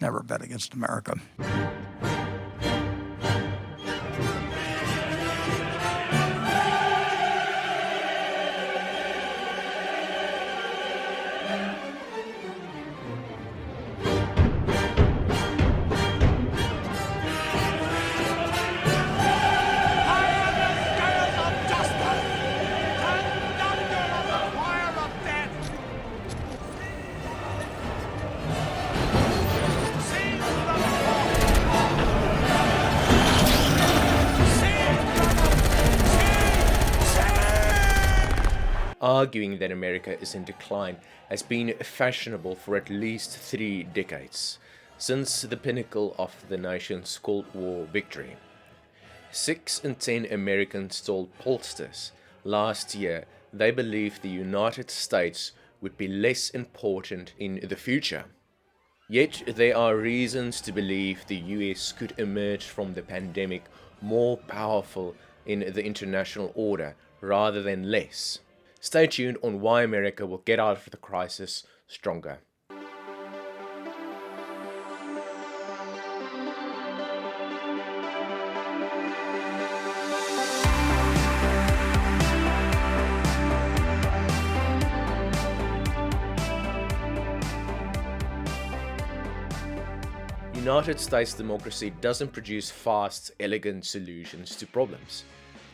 never bet against America. Arguing that America is in decline has been fashionable for at least 3 decades, since the pinnacle of the nation's Cold War victory. 6 in 10 Americans told pollsters last year they believed the United States would be less important in the future. Yet there are reasons to believe the US could emerge from the pandemic more powerful in the international order rather than less. Stay tuned on why America will get out of the crisis stronger. United States democracy doesn't produce fast, elegant solutions to problems,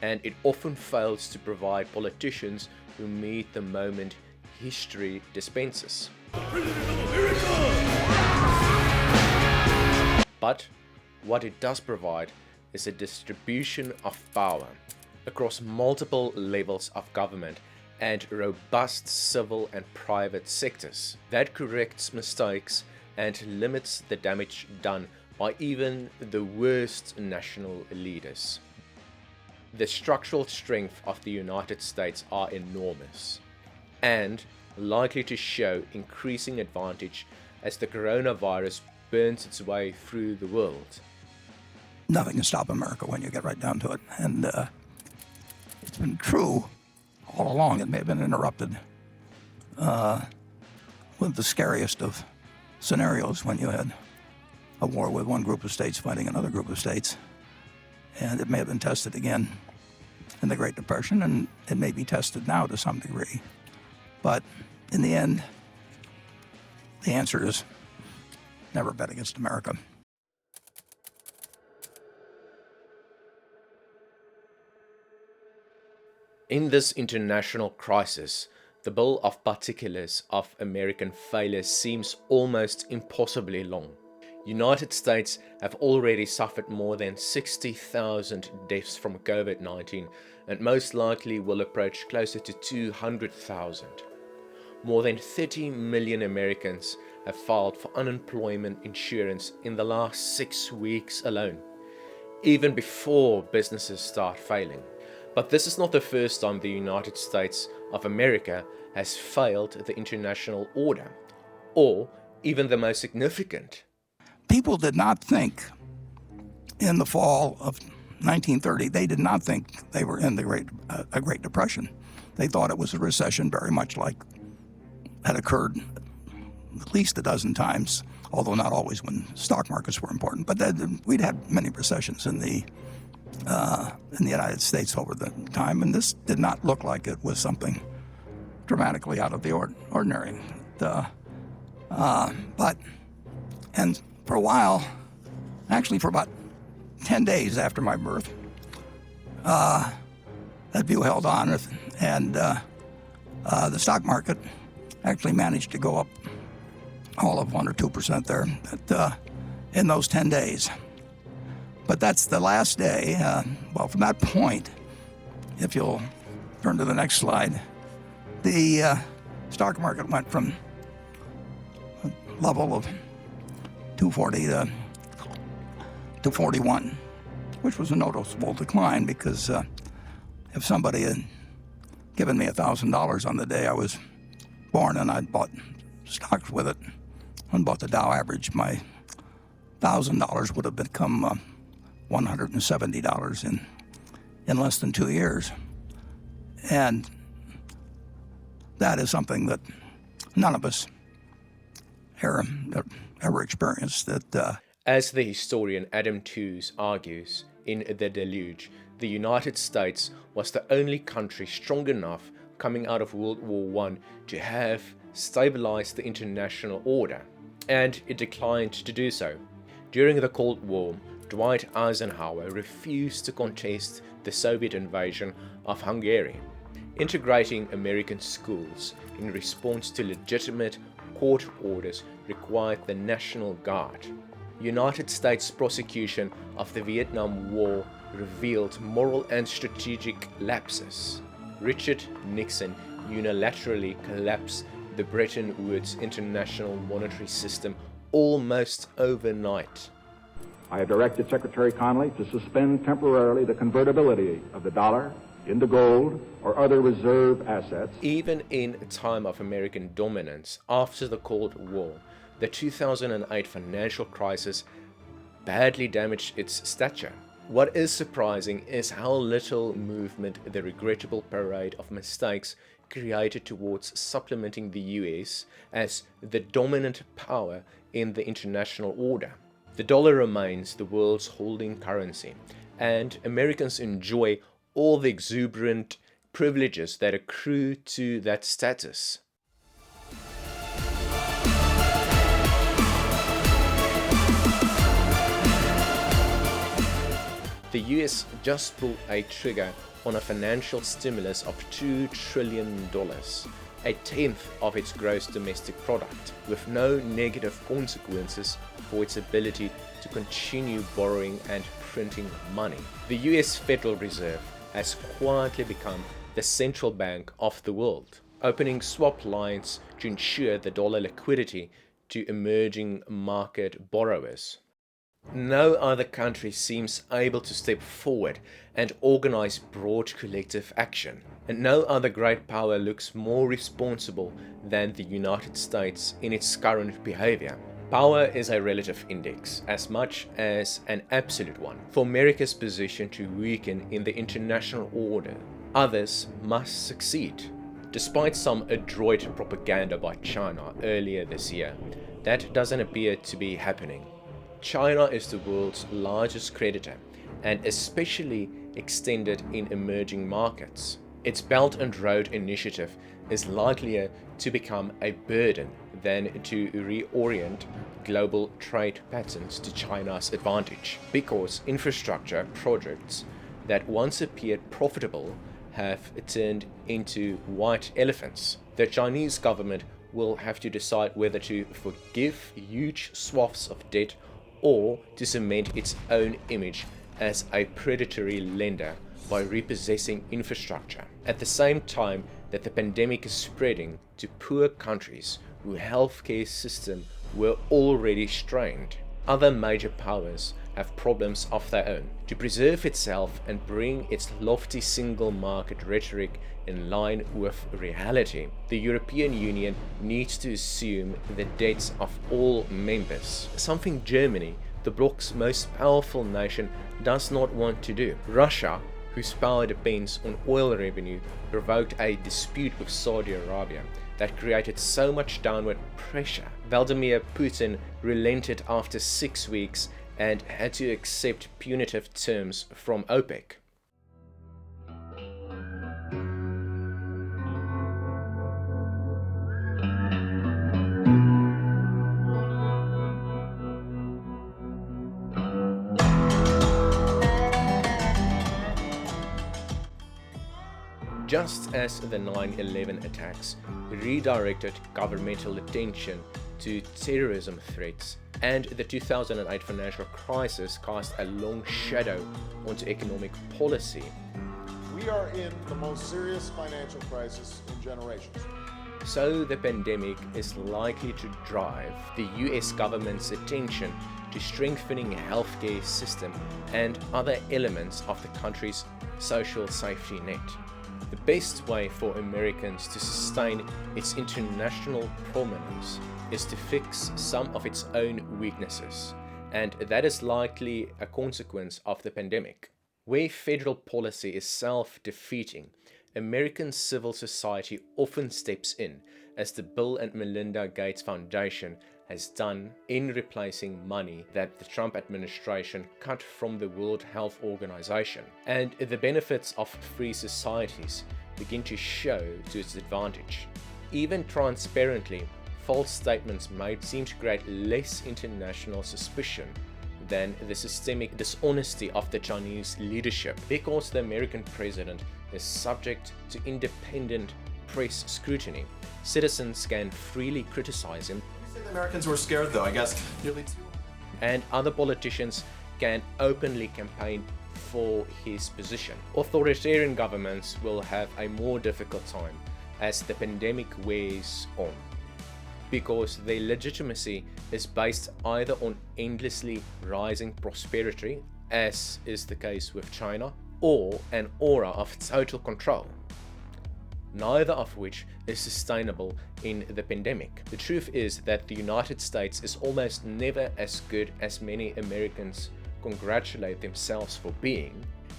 and it often fails to provide politicians who meet the moment history dispenses. But what it does provide is a distribution of power across multiple levels of government and robust civil and private sectors that corrects mistakes and limits the damage done by even the worst national leaders. The structural strength of the United States are enormous and likely to show increasing advantage as the coronavirus burns its way through the world. Nothing can stop America when you get right down to it. And it's been true all along. It may have been interrupted with the scariest of scenarios when you had a war with one group of states fighting another group of states. And it may have been tested again in the Great Depression, and it may be tested now to some degree. But in the end, the answer is never bet against America. In this international crisis, the bill of particulars of American failure seems almost impossibly long. United States have already suffered more than 60,000 deaths from COVID-19 and most likely will approach closer to 200,000. More than 30 million Americans have filed for unemployment insurance in the last 6 weeks alone, even before businesses start failing. But this is not the first time the United States of America has failed the international order, or even the most significant. People did not think in the fall of 1930, they did not think they were in a Great Depression. They thought it was a recession very much like had occurred at least a dozen times, although not always when stock markets were important. But we'd had many recessions in the United States over the time, and this did not look like it was something dramatically out of the ordinary. And for a while, actually for about 10 days after my birth, that view held on, and the stock market actually managed to go up all of 1 or 2% there in those 10 days. But that's the last day. Well, from that point, if you'll turn to the next slide, the stock market went from a level of 240 to 41, which was a noticeable decline because if somebody had given me $1,000 on the day I was born and I'd bought stocks with it and bought the Dow average, my $1,000 would have become $170 in less than 2 years. And that is something that none of us era ever experienced. As the historian Adam Tooze argues in The Deluge, the United States was the only country strong enough coming out of World War I to have stabilized the international order, and it declined to do so. During the Cold War, Dwight Eisenhower refused to contest the Soviet invasion of Hungary, integrating American schools in response to legitimate court orders required the National Guard. United States prosecution of the Vietnam War revealed moral and strategic lapses. Richard Nixon unilaterally collapsed the Bretton Woods international monetary system almost overnight. I have directed Secretary Connally to suspend temporarily the convertibility of the dollar into gold or other reserve assets. Even in a time of American dominance after the Cold War, the 2008 financial crisis badly damaged its stature. What is surprising is how little movement the regrettable parade of mistakes created towards supplementing the US as the dominant power in the international order. The dollar remains the world's holding currency, and Americans enjoy all the exuberant privileges that accrue to that status. The US just pulled a trigger on a financial stimulus of $2 trillion, a tenth of its gross domestic product, with no negative consequences for its ability to continue borrowing and printing money. The US Federal Reserve has quietly become the central bank of the world, opening swap lines to ensure the dollar liquidity to emerging market borrowers. No other country seems able to step forward and organize broad collective action, and no other great power looks more responsible than the United States in its current behavior. Power is a relative index as much as an absolute one. For America's position to weaken in the international order, others must succeed. Despite some adroit propaganda by China earlier this year, that doesn't appear to be happening. China is the world's largest creditor, and especially extended in emerging markets. Its Belt and Road Initiative is likelier to become a burden than to reorient global trade patterns to China's advantage, because infrastructure projects that once appeared profitable have turned into white elephants. The Chinese government will have to decide whether to forgive huge swaths of debt or to cement its own image as a predatory lender by repossessing infrastructure. At the same time that the pandemic is spreading to poor countries whose healthcare system were already strained, other major powers have problems of their own. To preserve itself and bring its lofty single market rhetoric in line with reality, the European Union needs to assume the debts of all members, something Germany, the bloc's most powerful nation, does not want to do. Russia, whose power depends on oil revenue, provoked a dispute with Saudi Arabia that created so much downward pressure. Vladimir Putin relented after 6 weeks and had to accept punitive terms from OPEC. Just as the 9/11 attacks redirected governmental attention to terrorism threats, and the 2008 financial crisis cast a long shadow onto economic policy, we are in the most serious financial crisis in generations. so the pandemic is likely to drive the US government's attention to strengthening a healthcare system and other elements of the country's social safety net. The best way for Americans to sustain its international prominence is to fix some of its own weaknesses, and that is likely a consequence of the pandemic. Where federal policy is self-defeating, American civil society often steps in, as the Bill and Melinda Gates Foundation has done in replacing money that the Trump administration cut from the World Health Organization. And the benefits of free societies begin to show to its advantage. Even transparently, false statements made seem to create less international suspicion than the systemic dishonesty of the Chinese leadership, because the American president is subject to independent press scrutiny. Citizens can freely criticize him. You say the Americans were scared, though. I guess nearly two. And other politicians can openly campaign for his position. Authoritarian governments will have a more difficult time as the pandemic wears on, because their legitimacy is based either on endlessly rising prosperity, as is the case with China, or an aura of total control, neither of which is sustainable in the pandemic. The truth is that the United States is almost never as good as many Americans congratulate themselves for being,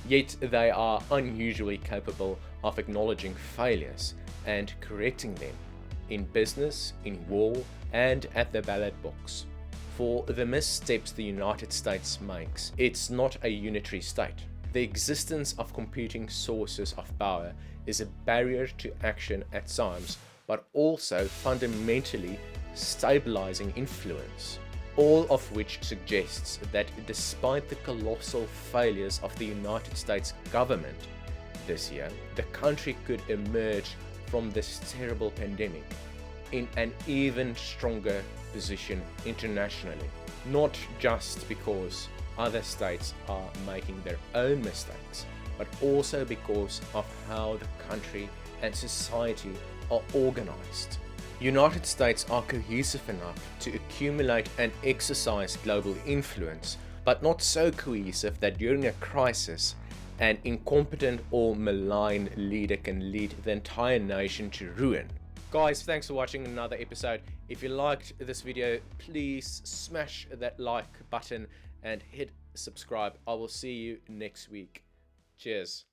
yet they are unusually capable of acknowledging failures and correcting them in business, in war, and at the ballot box. For the missteps the United States makes, it's not a unitary state. The existence of competing sources of power is a barrier to action at times, but also fundamentally stabilizing influence. All of which suggests that despite the colossal failures of the United States government this year, the country could emerge from this terrible pandemic in an even stronger position internationally, not just because other states are making their own mistakes, but also because of how the country and society are organized. United States are cohesive enough to accumulate and exercise global influence, but not so cohesive that during a crisis, an incompetent or malign leader can lead the entire nation to ruin. Guys, thanks for watching another episode. If you liked this video, please smash that like button and hit subscribe. I will see you next week. Cheers.